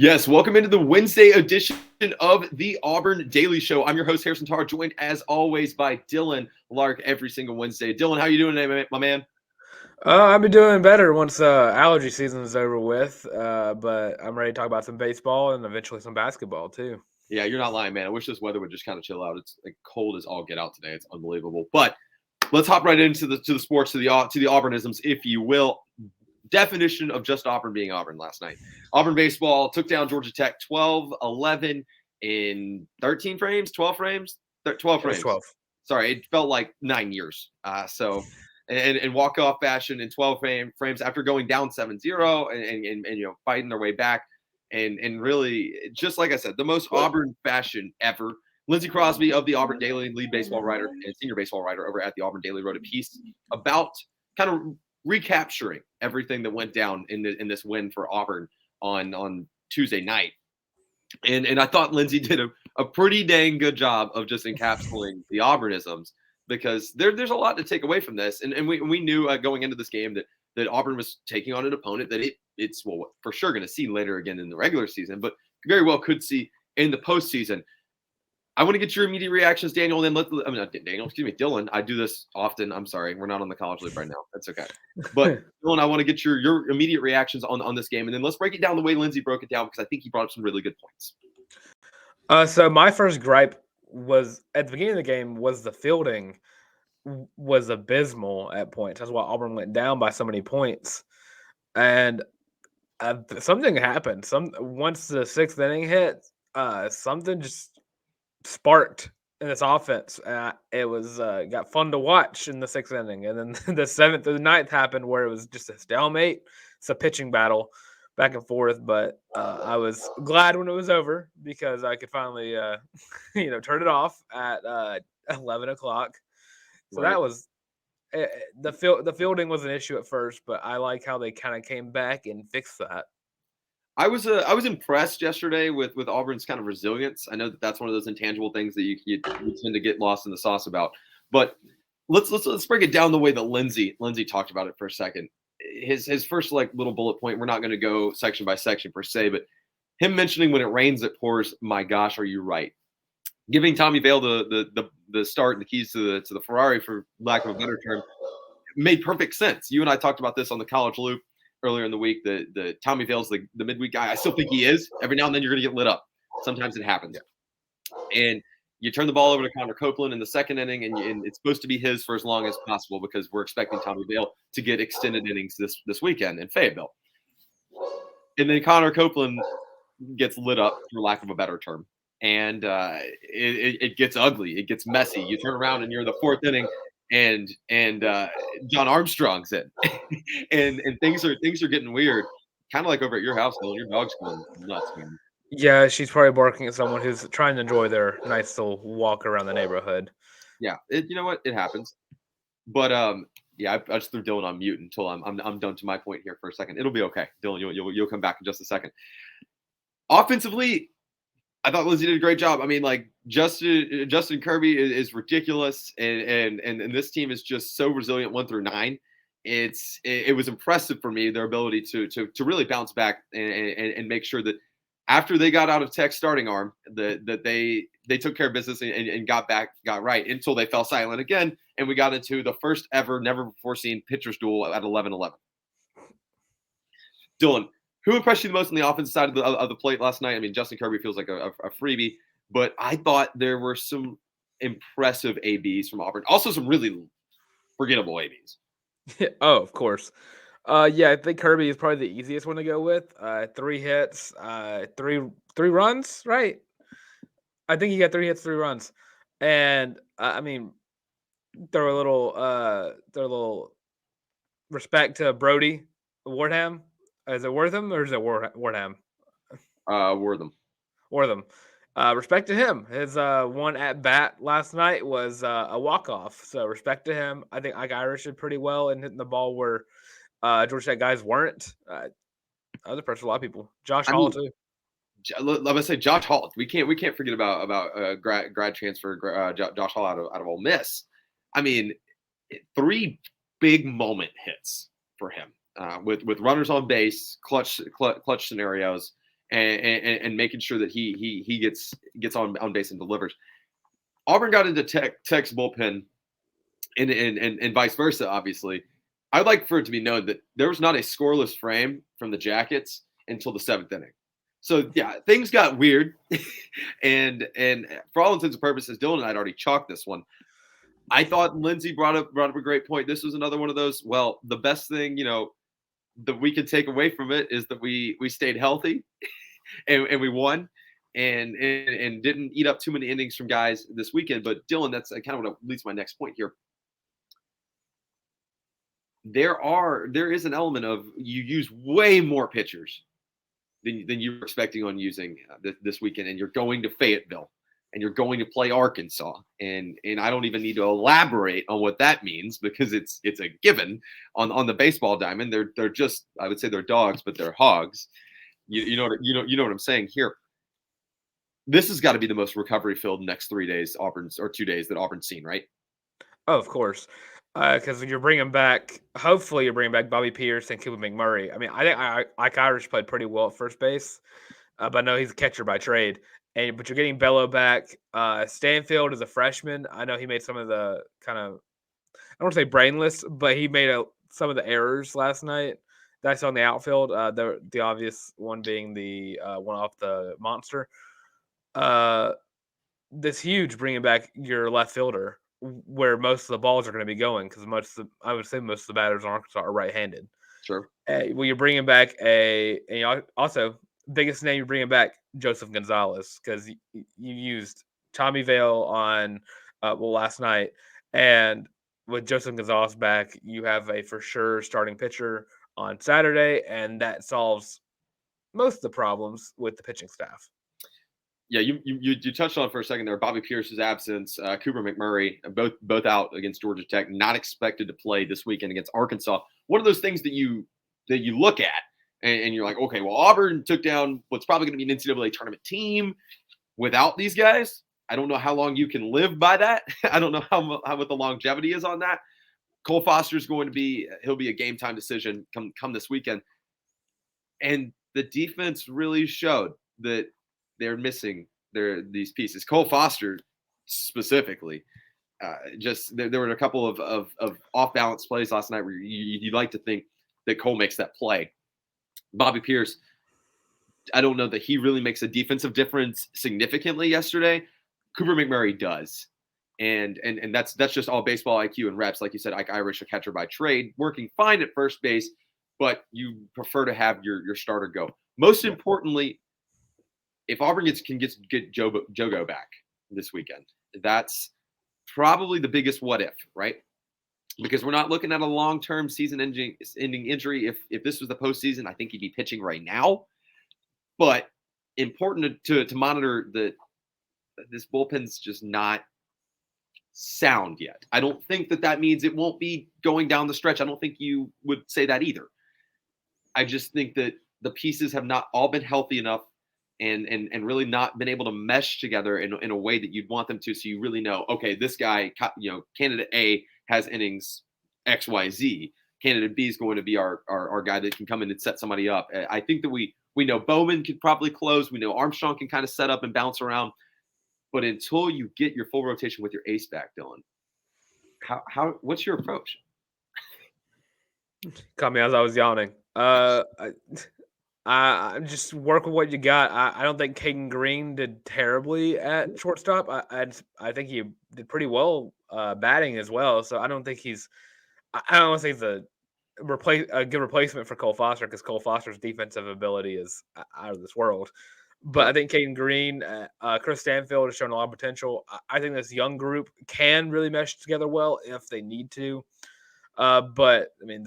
Yes, welcome into the Wednesday edition of the Auburn Daily Show. I'm your host, Harrison Tarr, joined as always by Dylan Larck every single Wednesday. Dylan, how you doing today, my man? I've been doing better once allergy season is over with, but I'm ready to talk about some baseball and eventually some basketball too. Yeah, you're not lying, man. I wish this weather would just kind of chill out. It's like cold as all get out today. It's unbelievable. But let's hop right into the sports, to the Auburnisms, if you will. Definition of just Auburn being Auburn last night. Auburn Baseball took down Georgia Tech 12-11 in 13 frames, 12 frames, 12 frames. 12. Sorry, it felt like 9 years. In walk-off fashion in 12 frames after going down 7-0 and fighting their way back. And really, just like I said, the most Auburn fashion ever. Lindsey Crosby of the Auburn Daily, lead baseball writer and senior baseball writer over at the Auburn Daily, wrote a piece about kind of recapturing everything that went down in this win for Auburn on Tuesday night. And I thought Lindsey did a pretty dang good job of just encapsulating the Auburnisms, because there's a lot to take away from this. And we knew going into this game that Auburn was taking on an opponent that it's for sure going to see later again in the regular season, but very well could see in the postseason. I want to get your immediate reactions, Daniel, and then Dylan. I do this often. I'm sorry. We're not on the college loop right now. That's okay. But Dylan, I want to get your immediate reactions on this game, and then let's break it down the way Lindsey broke it down, because I think he brought up some really good points. So my first gripe was at the beginning of the game was the fielding was abysmal at points. That's why Auburn went down by so many points. And something happened. Once the sixth inning hit, something just sparked in this offense. It was got fun to watch in the sixth inning, and then the seventh or the ninth happened where it was just a stalemate. It's a pitching battle back and forth, but I was glad when it was over, because I could finally turn it off at 11 o'clock. So Right. that was the fielding was an issue at first, but I like how they kind of came back and fixed that. I was impressed yesterday with Auburn's kind of resilience. I know that's one of those intangible things that you tend to get lost in the sauce about. But let's break it down the way that Lindsey talked about it for a second. His first little bullet point. We're not going to go section by section per se, but him mentioning when it rains it pours. My gosh, are you right? Giving Tommy Vale the start and the keys to the Ferrari, for lack of a better term, made perfect sense. You and I talked about this on the college loop earlier in the week. The Tommy Vale's the midweek guy. I still think he is. Every now and then you're going to get lit up. Sometimes it happens. Yeah. And you turn the ball over to Connor Copeland in the second inning, and it's supposed to be his for as long as possible, because we're expecting Tommy Vale to get extended innings this weekend in Fayetteville. And then Connor Copeland gets lit up, for lack of a better term. And it gets ugly. It gets messy. You turn around and you're in the fourth inning, and John Armstrong's in, and things are getting weird, kind of like over at your house, Bill. Your dog's going nuts, man. Yeah, she's probably barking at someone who's trying to enjoy their nice little walk around the neighborhood. Yeah, you know what? It happens. But yeah, I just threw Dylan on mute until I'm done to my point here for a second. It'll be okay, Dylan. You'll come back in just a second. Offensively, I thought Lindsey did a great job. I mean, Justin Kirby is ridiculous, and this team is just so resilient 1 through 9. It was impressive for me, their ability to really bounce back and make sure that after they got out of Tech's starting arm, that they took care of business and got right, until they fell silent again, and we got into the first ever, never before seen pitcher's duel at 11-11. Dylan, who impressed you the most on the offensive side of the plate last night? I mean, Justin Kirby feels like a freebie, but I thought there were some impressive ABs from Auburn. Also, some really forgettable ABs. Oh, of course. Yeah, I think Kirby is probably the easiest one to go with. 3 hits, three runs, right? I think he got 3 hits, 3 runs, and I mean, throw a little respect to Brody Wardham. Is it Wortham or is it Wardham? Wortham. Respect to him. His one at bat last night was a walk-off, so respect to him. I think Ike Irish did pretty well in hitting the ball where Georgia Tech guys weren't. I was impressed with a lot of people. Josh Hall too. Let me say Josh Hall. We can't forget about grad transfer Josh Hall out of Ole Miss. I mean, 3 big moment hits for him with runners on base, clutch scenarios, and making sure that he gets on base and delivers. Auburn got into Tech's bullpen and vice versa, obviously. I'd like for it to be known that there was not a scoreless frame from the Jackets until the 7th inning. So, yeah, things got weird. and for all intents and purposes, Dylan and I had already chalked this one. I thought Lindsay brought up a great point. This was another one of those, well, the best thing, that we can take away from it is that we stayed healthy and we won and didn't eat up too many innings from guys this weekend. But Dylan, that's kind of what leads to my next point here. There is an element of you use way more pitchers than you were expecting on using this weekend, and you're going to Fayetteville and you're going to play Arkansas, and I don't even need to elaborate on what that means because it's a given on the baseball diamond. They're just, I would say they're dogs, but they're hogs. You know what I'm saying here. This has got to be the most recovery filled next 3 days or 2 days that Auburn's seen, right? Oh, of course. Because you're bringing back, hopefully you're bringing back Bobby Pierce and Cooper McMurray. I mean, I think Ike Irish played pretty well at first base, but I know he's a catcher by trade. But you're getting Bello back. Stanfield is a freshman. I know he made some of the kind of, I don't want to say brainless, but he made some of the errors last night that I saw in the outfield. The obvious one being the one off the monster. This huge bringing back your left fielder, where most of the balls are going to be going, because I would say most of the batters in Arkansas are right-handed. Sure. Well, you're bringing back also biggest name you're bringing back, Joseph Gonzalez, because you used Tommy Vale on last night, and with Joseph Gonzalez back, you have a for sure starting pitcher on Saturday, and that solves most of the problems with the pitching staff. Yeah, you touched on it for a second there. Bobby Pierce's absence, Cooper McMurray, both out against Georgia Tech, not expected to play this weekend against Arkansas. One of those things that you look at and you're like, okay, well, Auburn took down what's probably going to be an NCAA tournament team without these guys. I don't know how long you can live by that. I don't know how what the longevity is on that. Cole Foster's he'll be a game time decision come this weekend. And the defense really showed that they're missing these pieces. Cole Foster specifically, there were a couple of off balance plays last night where you'd like to think that Cole makes that play. Bobby Pierce, I don't know that he really makes a defensive difference significantly yesterday. Cooper McMurray does. And that's just all baseball IQ and reps. Like you said, Ike Irish, a catcher by trade, working fine at first base, but you prefer to have your starter go. Most importantly, if Auburn can get Jogo back this weekend, that's probably the biggest what if, right? Because we're not looking at a long-term season-ending injury. If this was the postseason, I think he'd be pitching right now. But important to monitor that this bullpen's just not sound yet. I don't think that means it won't be going down the stretch. I don't think you would say that either. I just think that the pieces have not all been healthy enough and really not been able to mesh together in a way that you'd want them to. So you really know, okay, this guy, candidate A has innings X, Y, Z. Candidate B is going to be our guy that can come in and set somebody up. I think that we know Bowman could probably close. We know Armstrong can kind of set up and bounce around. But until you get your full rotation with your ace back, Dylan, what's your approach? Caught me as I was yawning. I just work with what you got. I don't think Caden Green did terribly at shortstop. I think he did pretty well batting as well. So I don't think I don't want to say he's a good replacement for Cole Foster, because Cole Foster's defensive ability is out of this world. But I think Caden Green, Chris Stanfield has shown a lot of potential. I think this young group can really mesh together well if they need to. But I mean,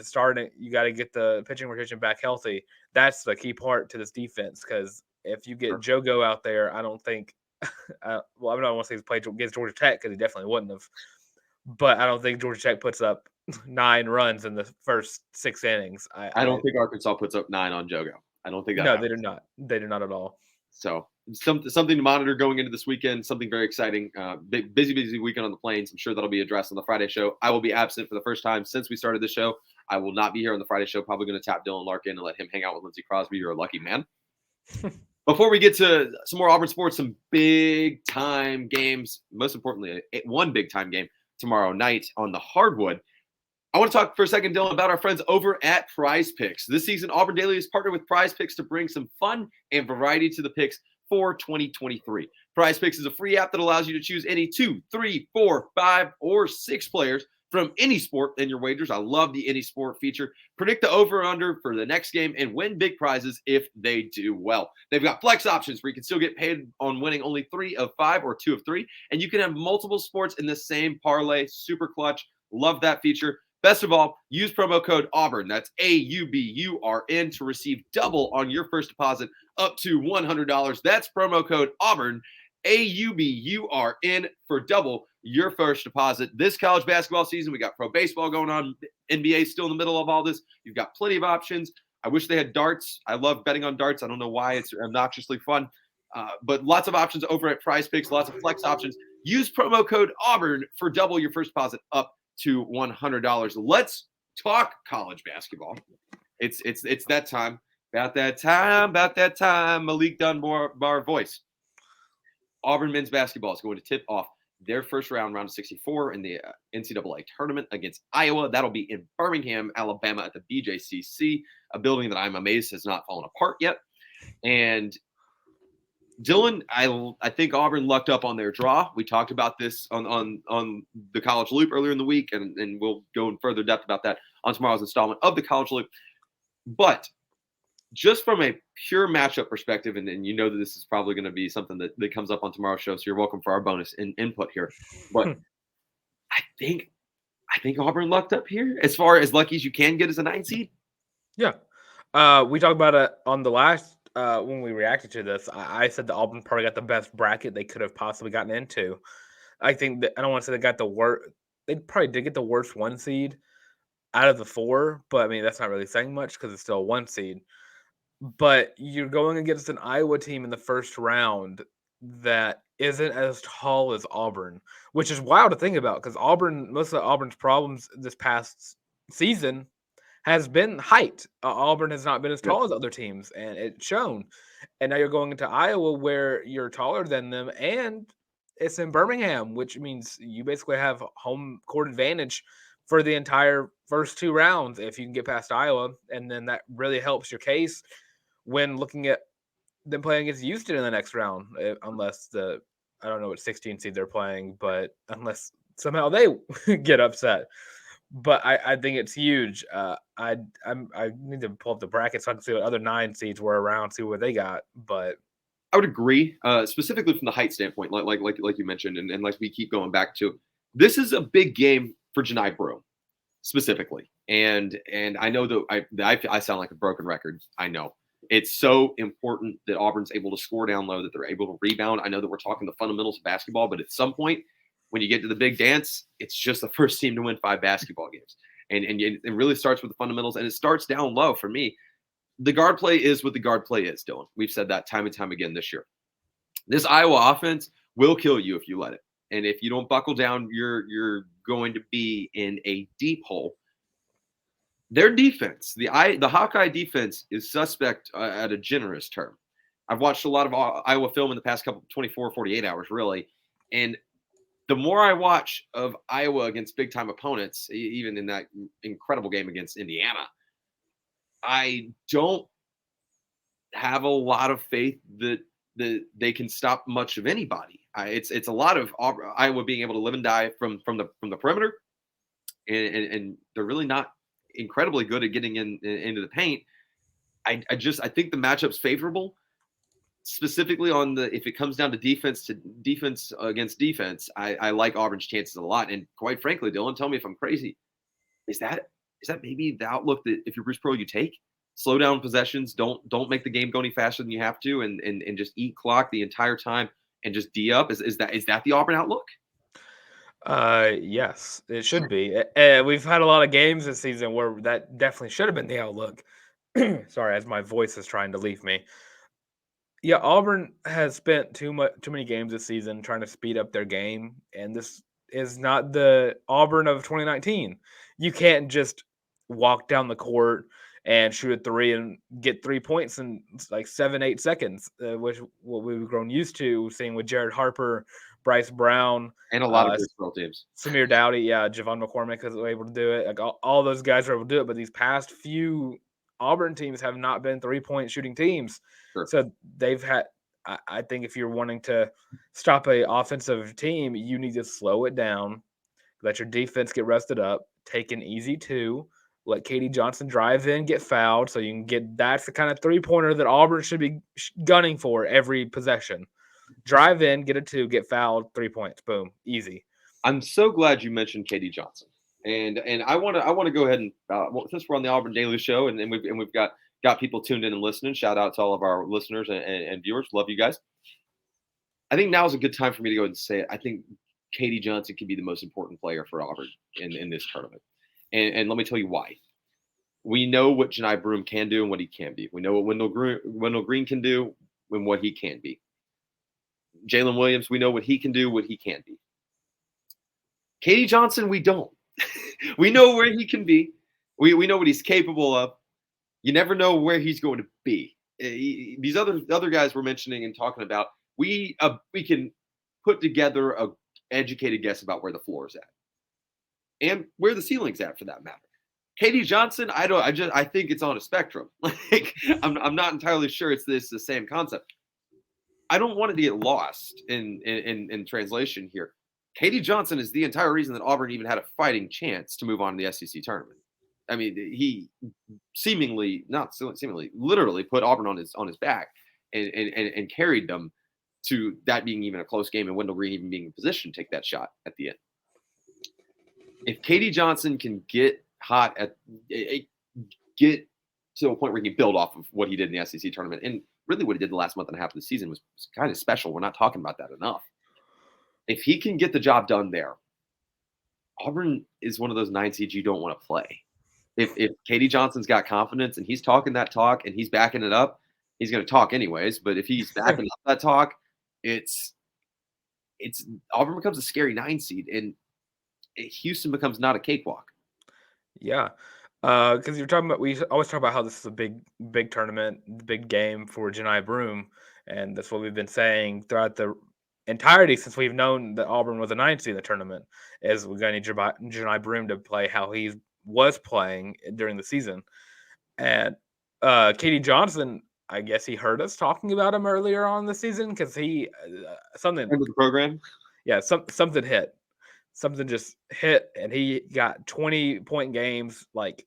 you got to get the pitching rotation back healthy. That's the key part to this defense, because if you get Jogo out there, I don't think. I don't want to say he's played against Georgia Tech, because he definitely wouldn't have. But I don't think Georgia Tech puts up 9 runs in the first 6 innings. I don't think Arkansas puts up 9 on Jogo. I don't think that. No, happens. they do not. They do not at all. So something to monitor going into this weekend, something very exciting. Busy weekend on the Plains. I'm sure that'll be addressed on the Friday show. I will be absent for the first time since we started the show. I will not be here on the Friday show. Probably going to tap Dylan Larck in and let him hang out with Lindsey Crosby. You're a lucky man. Before we get to some more Auburn sports, some big time games, most importantly, one big time game tomorrow night on the hardwood. I want to talk for a second, Dylan, about our friends over at Prize Picks. This season, Auburn Daily is partnered with Prize Picks to bring some fun and variety to the picks for 2023. Prize Picks is a free app that allows you to choose any 2, 3, 4, 5, or 6 players from any sport in your wagers. I love the any sport feature. Predict the over or under for the next game and win big prizes if they do well. They've got flex options where you can still get paid on winning only 3 of 5 or 2 of 3. And you can have multiple sports in the same parlay. Super clutch. Love that feature. Best of all, use promo code Auburn, that's AUBURN, to receive double on your first deposit up to $100. That's promo code Auburn, AUBURN, for double your first deposit. This college basketball season, we got pro baseball going on. NBA still in the middle of all this. You've got plenty of options. I wish they had darts. I love betting on darts. I don't know why. It's obnoxiously fun. But lots of options over at Prize Picks, lots of flex options. Use promo code Auburn for double your first deposit up to $100. Let's talk college basketball. It's that time. About that time. Malik Dunbar voice. Auburn men's basketball is going to tip off their first round of 64 in the NCAA tournament against Iowa. That'll be in Birmingham, Alabama at the BJCC, a building that I'm amazed has not fallen apart yet. And Dylan, I think Auburn lucked up on their draw. We talked about this on the College Loop earlier in the week, and we'll go in further depth about that on tomorrow's installment of the College Loop. But just from a pure matchup perspective, and you know that this is probably going to be something that comes up on tomorrow's show, so you're welcome for our bonus input here. But I think Auburn lucked up here as far as lucky as you can get as a 9 seed. Yeah. We talked about it on the last when we reacted to this. I said that Auburn probably got the best bracket they could have possibly gotten into. I think that I don't want to say they got the worst. They probably did get the worst 1 seed out of the 4, but I mean that's not really saying much because it's still a 1 seed. But you're going against an Iowa team in the first round that isn't as tall as Auburn, which is wild to think about because most of Auburn's problems this past season has been height. Auburn has not been as tall as other teams, and it's shown. And now you're going into Iowa where you're taller than them, and it's in Birmingham, which means you basically have home court advantage for the entire first 2 rounds if you can get past Iowa, and then that really helps your case when looking at them playing against Houston in the next round, unless I don't know what 16 seed they're playing, but unless somehow they get upset. But I think it's huge. I need to pull up the bracket so I can see what other 9 seeds were around, see what they got. But I would agree, specifically from the height standpoint, like you mentioned, and like we keep going back to. This is a big game for Johni Broome, specifically, and I know that I sound like a broken record. I know. It's so important that Auburn's able to score down low, that they're able to rebound. I know that we're talking the fundamentals of basketball, but at some point, when you get to the big dance, it's just the first team to win 5 basketball games. And it really starts with the fundamentals, and it starts down low for me. The guard play is what the guard play is, Dylan. We've said that time and time again this year. This Iowa offense will kill you if you let it. And if you don't buckle down, you're going to be in a deep hole. Their defense, the Hawkeye defense, is suspect at a generous term. I've watched a lot of Iowa film in the past 48 hours, really. And the more I watch of Iowa against big-time opponents, even in that incredible game against Indiana, I don't have a lot of faith that they can stop much of anybody. It's a lot of Iowa being able to live and die from the perimeter, and they're really not incredibly good at getting into the paint. I think the matchup's favorable, specifically if it comes down to defense against defense. I like Auburn's chances a lot. And quite frankly, Dylan, tell me if I'm crazy. Is that maybe the outlook that if you're Bruce Pearl, you take? Slow down possessions, don't make the game go any faster than you have to, and just eat clock the entire time and just D up. Is that the Auburn outlook? Yes, it should be. We've had a lot of games this season where that definitely should have been the outlook. Sorry, as my voice is trying to leave me. Yeah, Auburn has spent too many games this season trying to speed up their game, and this is not the Auburn of 2019. You can't just walk down the court and shoot a three and get 3 points in like 7-8 seconds, which what we've grown used to seeing with Jared Harper, Bryce Brown, And a lot of baseball teams. Samir Dowdy, Javon McCormick was able to do it. Like all those guys were able to do it, but these past few Auburn teams have not been 3-point shooting teams. Sure. So they've had. I think if you're wanting to stop a offensive team, you need to slow it down, let your defense get rested up, take an easy 2, let Katie Johnson drive in, get fouled, so you can get that's the kind of 3-pointer that Auburn should be gunning for every possession. Drive in, get a 2, get fouled, 3 points, boom, easy. I'm so glad you mentioned Katie Johnson, and I want to go ahead and since we're on the Auburn Daily Show and we've got people tuned in and listening. Shout out to all of our listeners and viewers. Love you guys. I think now is a good time for me to go ahead and say it. I think Katie Johnson can be the most important player for Auburn in this tournament. And let me tell you why. We know what Johni Broome can do and what he can be. We know what Wendell Green can do and what he can be. Jalen Williams, we know what he can do, what he can be. Katie Johnson, we don't. We know where he can be. We know what he's capable of. You never know where he's going to be. These other guys we're mentioning and talking about, we can put together a educated guess about where the floor is at and where the ceiling's at, for that matter. Katie Johnson, I think it's on a spectrum. Like I'm not entirely sure it's the same concept. I don't want it to get lost in translation here. Katie Johnson is the entire reason that Auburn even had a fighting chance to move on to the SEC tournament. I mean, he literally put Auburn on his back and carried them to that being even a close game and Wendell Green even being in position to take that shot at the end. If Katie Johnson can get hot get to a point where he can build off of what he did in the SEC tournament, and really what he did the last month and a half of the season was kind of special. We're not talking about that enough. If he can get the job done there, Auburn is one of those 9 seeds you don't want to play. If Katie Johnson's got confidence and he's talking that talk and he's backing it up, he's going to talk anyways. But if he's backing up that talk, it's Auburn becomes a scary 9 seed, and Houston becomes not a cakewalk. Yeah, because you're talking about, we always talk about how this is a big tournament, big game for Johni Broome, and that's what we've been saying throughout the entirety since we've known that Auburn was a 9 seed in the tournament. Is we're going to need Johni Broome to play how he was playing during the season, and Katie Johnson, I guess he heard us talking about him earlier on the season because he something Remember the program, something hit. Something just hit, and he got 20-point games, like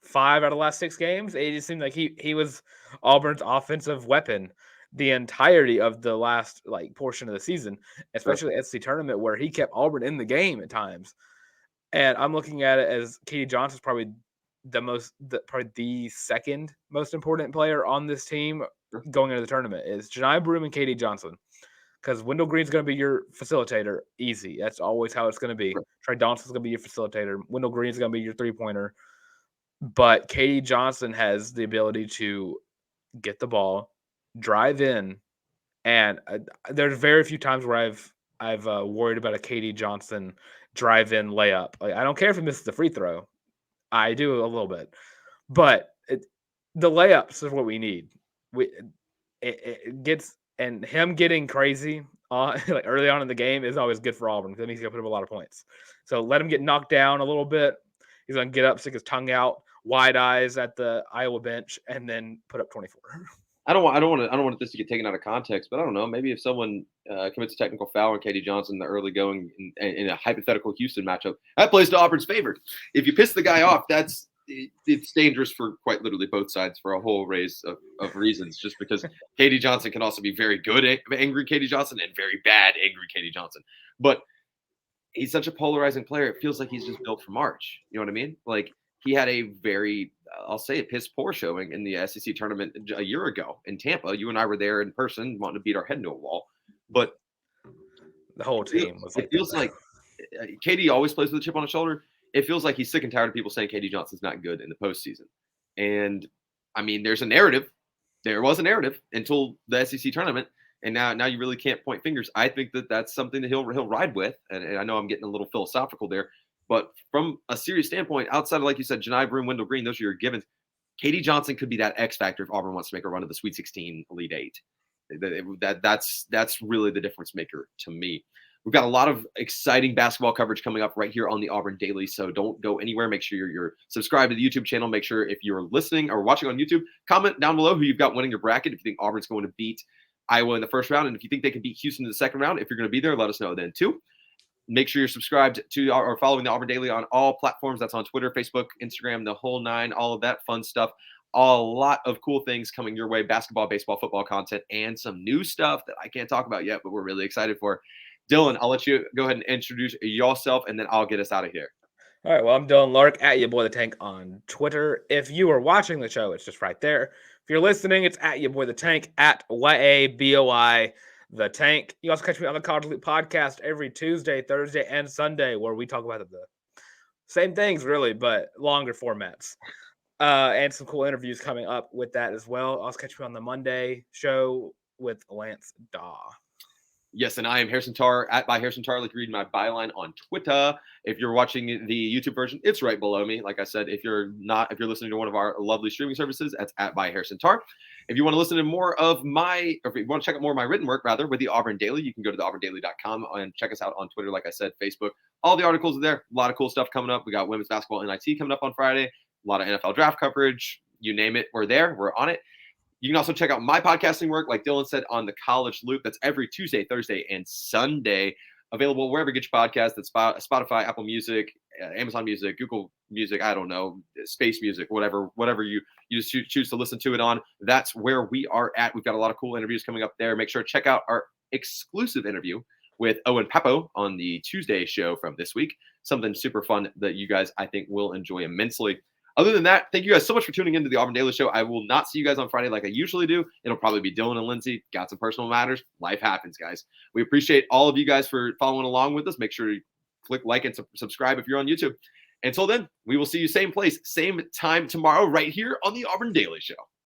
5 out of the last 6 games. It just seemed like he was Auburn's offensive weapon the entirety of the last portion of the season, especially the SEC tournament, where he kept Auburn in the game at times. And I'm looking at it as Katie Johnson's probably the second most important player on this team going into the tournament is Johni Broome and Katie Johnson. Because Wendell Green's going to be your facilitator, easy. That's always how it's going to be. Trey Donson's going to be your facilitator. Wendell Green's going to be your 3-pointer. But Katie Johnson has the ability to get the ball, drive in, and there's very few times where I've worried about a Katie Johnson drive-in layup. Like, I don't care if he misses the free throw. I do a little bit. But the layups is what we need. It gets... And him getting crazy early on in the game is always good for Auburn because that means he's going to put up a lot of points. So let him get knocked down a little bit. He's going to get up, stick his tongue out, wide eyes at the Iowa bench, and then put up 24. I don't want this to get taken out of context, but I don't know. Maybe if someone commits a technical foul on Katie Johnson in the early going in a hypothetical Houston matchup, that plays to Auburn's favor. If you piss the guy off, it's dangerous for quite literally both sides for a whole race of reasons, just because Katie Johnson can also be very good at angry Katie Johnson and very bad angry Katie Johnson. But he's such a polarizing player. It feels like he's just built for March. You know what I mean? Like, he had a very, I'll say, a piss poor showing in the SEC tournament a year ago in Tampa. You and I were there in person, wanting to beat our head into a wall. But the whole team was like, it feels like Katie always plays with a chip on his shoulder. It feels like he's sick and tired of people saying Katie Johnson's not good in the postseason. And I mean, there's a narrative. There was a narrative until the SEC tournament, and now you really can't point fingers. I think that's something that he'll ride with. And I know I'm getting a little philosophical there, But from a serious standpoint, outside of, like you said, Johni Broome, Wendell Green, those are your givens. Katie Johnson could be that X factor if Auburn wants to make a run of the Sweet 16 Elite Eight. That's really the difference maker to me. We've got a lot of exciting basketball coverage coming up right here on the Auburn Daily, so don't go anywhere. Make sure you're subscribed to the YouTube channel. Make sure if you're listening or watching on YouTube, comment down below who you've got winning your bracket. If you think Auburn's going to beat Iowa in the first round, and if you think they can beat Houston in the second round, if you're going to be there, let us know then too. Make sure you're subscribed to or following the Auburn Daily on all platforms. That's on Twitter, Facebook, Instagram, the whole nine, all of that fun stuff. A lot of cool things coming your way, basketball, baseball, football content, and some new stuff that I can't talk about yet, but we're really excited for. Dylan, I'll let you go ahead and introduce yourself, and then I'll get us out of here. All right, well, I'm Dylan Larck, at your boy the Tank on Twitter. If you are watching the show, it's just right there. If you're listening, it's at your boy the Tank, at YABOI the Tank. You also catch me on the College Loop podcast every Tuesday, Thursday, and Sunday, where we talk about the same things, really, but longer formats. And some cool interviews coming up with that as well. Also catch me on the Monday show with Lance Daw. Yes, and I am Harrison Tarr, at by Harrison Tarr. Like reading my byline on Twitter. If you're watching the YouTube version, it's right below me. Like I said, if you're listening to one of our lovely streaming services, that's at by Harrison Tarr. If you want to listen to more of if you want to check out more of my written work, rather, with the Auburn Daily, you can go to the auburndaily.com and check us out on Twitter. Like I said, Facebook, all the articles are there. A lot of cool stuff coming up. We got women's basketball NIT coming up on Friday. A lot of NFL draft coverage. You name it, we're there. We're on it. You can also check out my podcasting work, like Dylan said, on the College Loop. That's every Tuesday, Thursday, and Sunday. Available wherever you get your podcast. That's Spotify, Apple Music, Amazon Music, Google Music, I don't know, Space Music, whatever you choose to listen to it on. That's where we are at. We've got a lot of cool interviews coming up there. Make sure to check out our exclusive interview with Owen Papo on the Tuesday show from this week. Something super fun that you guys, I think, will enjoy immensely. Other than that, thank you guys so much for tuning into the Auburn Daily Show. I will not see you guys on Friday like I usually do. It'll probably be Dylan and Lindsay. Got some personal matters. Life happens, guys. We appreciate all of you guys for following along with us. Make sure to click like and subscribe if you're on YouTube. Until then, we will see you same place, same time tomorrow right here on the Auburn Daily Show.